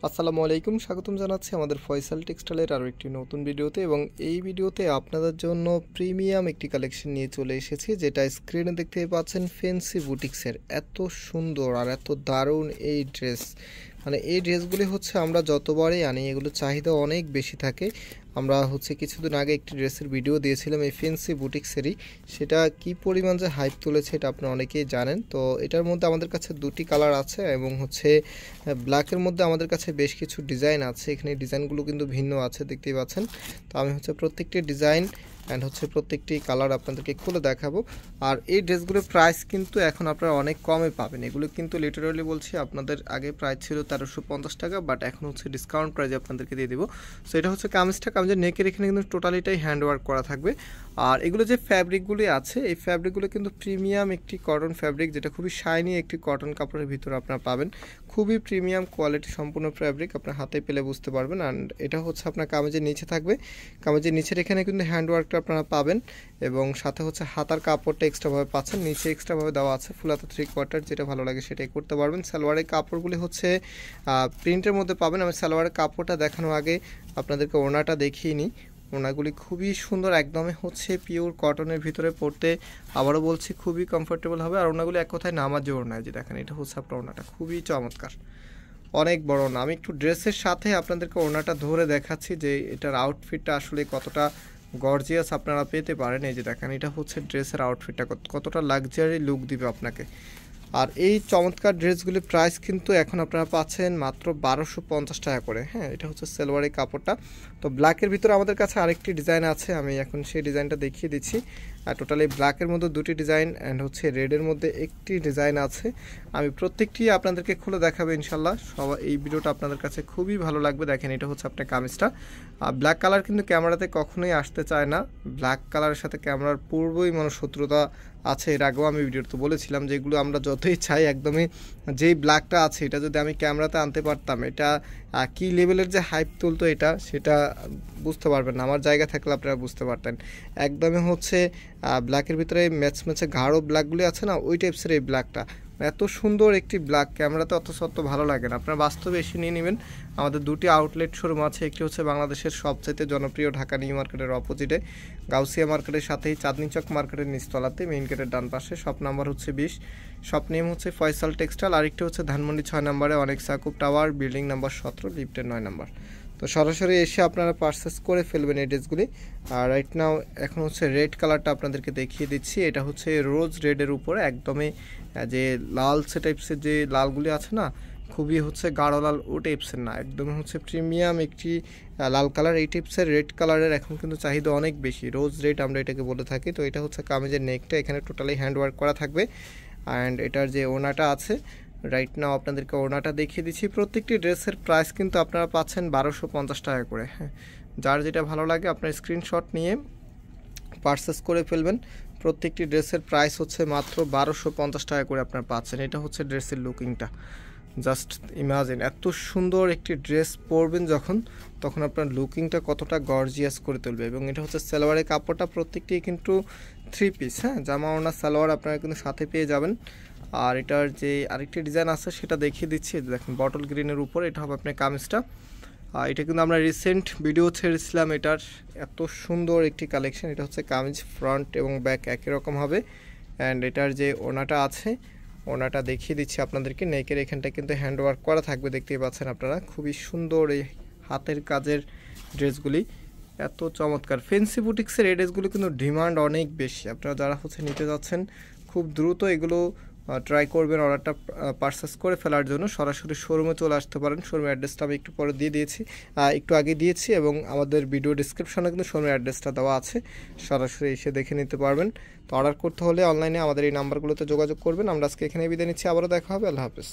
আসসালামু আলাইকুম, স্বাগতম জানাচ্ছি আমাদের ফয়সাল টেক্সটাইলের আরও একটি নতুন ভিডিওতে। এবং এই ভিডিওতে আপনাদের জন্য প্রিমিয়াম একটি কালেকশন নিয়ে চলে এসেছি, যেটা স্ক্রিনে দেখতে পাচ্ছেন ফ্যান্সি বুটিক্সের। এত সুন্দর আর এত দারুণ এই ড্রেস, মানে এই ড্রেসগুলি হচ্ছে আমরা যতবারই আনি এগুলো চাহিদা অনেক বেশি থাকে। আমরা কিছুদিন আগে একটি ড্রেসের ভিডিও দিয়েছিলাম এই ফ্যান্সি বুটিক্সেরই, সেটা কি পরিমাণ যে হাইপ তুলেছে এটা আপনারা অনেকেই জানেন। তো এটার মধ্যে আমাদের কাছে দুটি কালার আছে এবং ব্ল্যাকের মধ্যে আমাদের কাছে বেশ কিছু ডিজাইন আছে। এখানে ডিজাইনগুলো কিন্তু ভিন্ন আছে, দেখতেই পাচ্ছেন। তো আমি প্রত্যেকটি ডিজাইন অ্যান্ড প্রত্যেকটি কালার আপনাদেরকে খুলে দেখাবো। আর এই ড্রেসগুলোর প্রাইস কিন্তু এখন আপনারা অনেক কমে পাবেন। এগুলো কিন্তু লিটারালি বলছি, আপনাদের আগে প্রাইস ছিল 1350 টাকা, বাট এখন ডিসকাউন্ট প্রাইজে আপনাদেরকে দিয়ে দিব। সো এটা কামিজের নেকের এখানে কিন্তু টোটালিটাই হ্যান্ড ওয়ার্ক করা থাকবে। আর এগুলো যে ফ্যাব্রিকগুলি আছে, এই ফ্যাব্রিকগুলো কিন্তু প্রিমিয়াম একটি কটন ফ্যাব্রিক, যেটা খুবই শাইনি একটি কটন কাপড়ের ভিতরে আপনারা পাবেন। খুবই প্রিমিয়াম কোয়ালিটি সম্পূর্ণ ফ্যাব্রিক, আপনার হাতে পেলে বুঝতে পারবেন। অ্যান্ড এটা আপনার কামিজের নিচে থাকবে। কামিজের নিচের এখানে কিন্তু হ্যান্ড ওয়ার্কটা আপনারা পাবেন, এবং সাথে হাতার কাপড়টা এক্সট্রাভাবে পাচ্ছেন। নিচে এক্সট্রাভাবে দেওয়া আছে ফুল হাতা 3/4, যেটা ভালো লাগে সেটাই করতে পারবেন। সালোয়ারের কাপড়গুলি প্রিন্টের মধ্যে পাবেন। আমি সালোয়ারের কাপড়টা দেখানোর আগে আপনাদেরকে ওড়নাটা দেখিয়ে নিই। ওড়নাগুলি খুবই সুন্দর, একদমই পিওর কটনের ভিতরে পরতে, আবারও বলছি, খুবই কমফোর্টেবল হবে। আর ওড়নাগুলি এক কথায় নামাজি ওড়না, যে দেখেন এটা আপনার ওড়নাটা খুবই চমৎকার, অনেক বড় ওড়না। আমি একটু ড্রেসের সাথে আপনাদেরকে ওড়নাটা ধরে দেখাচ্ছি যে এটার আউটফিটটা আসলে কতটা গর্জিয়াস আপনারা পেতে পারেন। এই যে দেখেন, এটা ড্রেসের আউটফিটটা কতটা লাক্সারি লুক দিবে আপনাকে। আর এই চমৎকার ড্রেসগুলির প্রাইস কিন্তু এখন আপনারা পাচ্ছেন মাত্র 1250 টাকা করে। হ্যাঁ, এটা সালোয়ারের কাপড়টা। তো ব্ল্যাকের ভিতরে আমাদের কাছে আরেকটি ডিজাইন আছে, আমি এখন সেই ডিজাইনটা দেখিয়ে দিচ্ছি। আর টোটালি ব্ল্যাকের মধ্যে দুটি ডিজাইন অ্যান্ড রেডের মধ্যে একটি ডিজাইন আছে। আমি প্রত্যেকটি আপনাদেরকে খুলে দেখাবো ইনশাল্লাহ। সবাই এই ভিডিওটা আপনাদের কাছে খুবই ভালো লাগবে। দেখেন, এটা আপনার কামিজটা। ব্ল্যাক কালার কিন্তু ক্যামেরাতে কখনোই আসতে চায় না। ব্ল্যাক কালারের সাথে ক্যামেরার পূর্বই শত্রুতা আছে। এর আগেও আমি ভিডিওতে বলেছিলাম যে এগুলো আমরা যতই চাই, একদমই যেই ব্ল্যাকটা আছে এটা যদি আমি ক্যামেরাতে আনতে পারতাম, এটা কি লেভেলের যে হাইপ তুলতো সেটা বুঝতে পারবেন না। আমার জায়গা থাকলে আপনারা বুঝতে পারতেন। একদমই ব্ল্যাকের ভিতরে ম্যাচে গাঢ় ব্ল্যাকগুলি আছে না, ওই টাইপসের এই ব্ল্যাকটা। এত সুন্দর একটি ব্ল্যাক ক্যামেরাতে অত সত্ত্ব ভালো লাগে না। আপনারা বাস্তবে এসে নিয়ে নেবেন। আমাদের দুটি আউটলেট শোরুম আছে। একটি বাংলাদেশের সবচেয়ে জনপ্রিয় ঢাকা নিউ মার্কেটের অপোজিটে, গাউসিয়া মার্কেটের সাথেই চাঁদনি চক মার্কেটের নিচতলাতে, মেইন গেটের ডান পাশে। Shop number 20, shop name Faisal textile. আরেকটি ধানমন্ডি 6 নম্বরে অনেক সাকুব টাওয়ার, বিল্ডিং নাম্বার 17, লিফটের 9 নম্বর। তো সরাসরি এসে আপনারা পারচেস করে ফেলবেন এই ড্রেসগুলি। আর রাইট নাও এখন রেড কালারটা আপনাদেরকে দেখিয়ে দিচ্ছি। এটা রোজ রেডের উপরে একদমই যে লালচে টাইপসের যে লালগুলি আছে না, খুবই গাঢ় লাল ও টাইপসের না, একদমই প্রিমিয়াম একটি লাল কালার। এই টাইপসের রেড কালারের এখন কিন্তু চাহিদা অনেক বেশি, রোজ রেড আমরা এটাকে বলে থাকি। তো এটা কামিজের নেকটা, এখানে টোটালি হ্যান্ড ওয়ার্ক করা থাকবে। অ্যান্ড এটার যে ওড়নাটা আছে, রাইট নাও আপনাদেরকে ওড়নাটা দেখিয়ে দিচ্ছি। প্রত্যেকটি ড্রেসের প্রাইস কিন্তু আপনারা পাচ্ছেন 1250 টাকা করে। হ্যাঁ, যার যেটা ভালো লাগে আপনার স্ক্রিনশট নিয়ে পারচেস করে ফেলবেন। প্রত্যেকটি ড্রেসের প্রাইস মাত্র 1250 টাকা করে আপনারা পাচ্ছেন। এটা ড্রেসের লুকিংটা, জাস্ট ইমাজিন, এত সুন্দর একটি ড্রেস পরবেন তখন আপনার লুকিংটা কতটা গর্জিয়াস করে তুলবে। এবং এটা সালোয়ারের কাপড়টা প্রত্যেকটি কিন্তু 3 পিস। হ্যাঁ, জামা ওড়না সালোয়ার আপনারা কিন্তু সাথে পেয়ে যাবেন। আর এটার যে আরেকটি ডিজাইন আছে সেটা দেখিয়ে দিচ্ছি। দেখেন, বটল গ্রিনের উপর এটা হবে আপনার কামিজটা। এটা কিন্তু আমরা রিসেন্ট ভিডিও ছেড়েছিলাম এটার। এত সুন্দর একটি কালেকশন। এটা কামিজ, ফ্রন্ট এবং ব্যাক একই রকম হবে। অ্যান্ড এটার যে ওড়নাটা আছে, ওড়নাটা দেখিয়ে দিচ্ছি আপনাদেরকে। নেকের এখানটা কিন্তু হ্যান্ড ওয়ার্ক করা থাকবে, দেখতেই পাচ্ছেন আপনারা। খুবই সুন্দর এই হাতের কাজের ড্রেসগুলি, এত চমৎকার। ফ্যান্সি বুটিক্সের এই ড্রেসগুলো কিন্তু ডিমান্ড অনেক বেশি। আপনারা যারা নিতে যাচ্ছেন খুব দ্রুত এগুলো ট্রাই করবেন অর্ডারটা পারচেস করে ফেলার জন্য। সরাসরি শোরুমে চলে আসতে পারেন। শোরুমের অ্যাড্রেসটা আমি একটু পরে একটু আগে দিয়েছি, এবং আমাদের ভিডিও ডিসক্রিপশনে কিন্তু শোরুমের অ্যাড্রেসটা দেওয়া আছে, সরাসরি এসে দেখে নিতে পারবেন। তো অর্ডার করতে হলে অনলাইনে আমাদের এই নাম্বারগুলোতে যোগাযোগ করবেন। আমরা আজকে এখানে বিদায় নিচ্ছি, আবারও দেখা হবে। আল্লাহ হাফেজ।